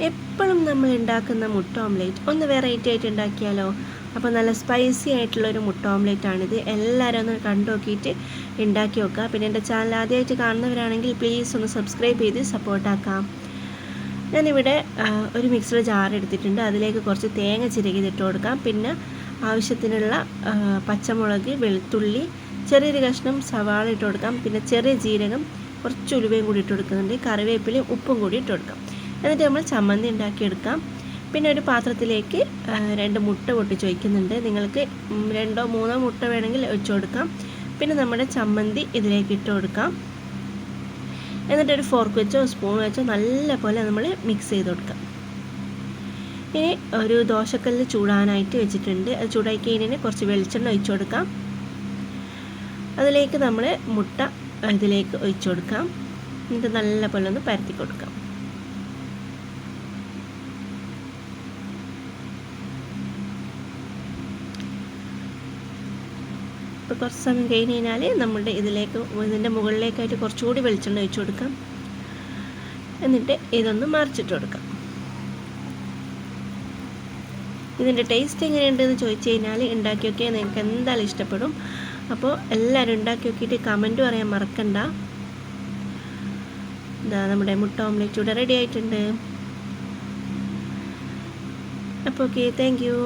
എപ്പോഴും നമ്മൾ ഉണ്ടാക്കുന്ന മുട്ട ഓംലേറ്റ് ഒന്ന് വെറൈറ്റി ആയിട്ട് ഉണ്ടാക്കിയാലോ? അപ്പോൾ നല്ല സ്പൈസി ആയിട്ടുള്ളൊരു മുട്ട ഓംലേറ്റാണിത്. എല്ലാവരും ഒന്ന് കണ്ടു നോക്കിയിട്ട് ഉണ്ടാക്കി നോക്കുക. പിന്നെ എൻ്റെ ചാനൽ ആദ്യമായിട്ട് കാണുന്നവരാണെങ്കിൽ പ്ലീസ് ഒന്ന് സബ്സ്ക്രൈബ് ചെയ്ത് സപ്പോർട്ടാക്കാം. ഞാനിവിടെ ഒരു മിക്സിയുടെ ജാർ എടുത്തിട്ടുണ്ട്. അതിലേക്ക് കുറച്ച് തേങ്ങ ചിരകിയിട്ട് കൊടുക്കാം. പിന്നെ ആവശ്യത്തിനുള്ള പച്ചമുളക്, വെളുത്തുള്ളി, ചെറിയൊരു കഷ്ണം സവാള ഇട്ട് കൊടുക്കാം. പിന്നെ ചെറിയ ജീരകം, കുറച്ച് ഉലുവയും കൂടി ഇട്ട് കൊടുക്കുന്നുണ്ട്. കറിവേപ്പിലയും ഉപ്പും കൂടി ഇട്ട് കൊടുക്കാം. എന്നിട്ട് നമ്മൾ ചമ്മന്തി ഉണ്ടാക്കിയെടുക്കാം. പിന്നെ ഒരു പാത്രത്തിലേക്ക് 2 മുട്ട പൊട്ടിച്ച് വയ്ക്കുന്നുണ്ട്. നിങ്ങൾക്ക് 2 or 3 മുട്ട വേണമെങ്കിൽ ഒഴിച്ചു കൊടുക്കാം. പിന്നെ നമ്മുടെ ചമ്മന്തി ഇതിലേക്ക് ഇട്ട് കൊടുക്കാം. എന്നിട്ടൊരു ഫോർക്ക് വെച്ചോ സ്പൂൺ വെച്ചോ നല്ലപോലെ നമ്മൾ മിക്സ് ചെയ്ത് കൊടുക്കാം. ഇനി ഒരു ദോശക്കല്ല് ചൂടാനായിട്ട് വെച്ചിട്ടുണ്ട്. അത് ചൂടാക്കി കഴിഞ്ഞാൽ കുറച്ച് വെളിച്ചെണ്ണ ഒഴിച്ചു കൊടുക്കാം. അതിലേക്ക് നമ്മൾ മുട്ട ഇതിലേക്ക് ഒഴിച്ചു കൊടുക്കാം. എന്നിട്ട് നല്ലപോലെ ഒന്ന് പരത്തി കൊടുക്കാം. ഇപ്പോൾ കുറച്ച് സമയം കഴിഞ്ഞ് കഴിഞ്ഞാൽ നമ്മുടെ ഇതിൻ്റെ മുകളിലേക്കായിട്ട് കുറച്ചുകൂടി വെളിച്ചെണ്ണ ഒഴിച്ചു കൊടുക്കാം. എന്നിട്ട് ഇതൊന്ന് മറിച്ചിട്ട് കൊടുക്കാം. ഇതിൻ്റെ ടേസ്റ്റ് എങ്ങനെയുണ്ടെന്ന് ചോദിച്ചു കഴിഞ്ഞാൽ ഉണ്ടാക്കി നോക്കിയാൽ നിങ്ങൾക്ക് എന്തായാലും ഇഷ്ടപ്പെടും. അപ്പോൾ എല്ലാവരും ഉണ്ടാക്കി നോക്കിയിട്ട് കമൻറ്റ് പറയാൻ മറക്കണ്ട. ഇതാ നമ്മുടെ മുട്ട ഓംലേറ്റ് ഇവിടെ റെഡി ആയിട്ടുണ്ട്. അപ്പോൾ ഓക്കെ, താങ്ക് യു.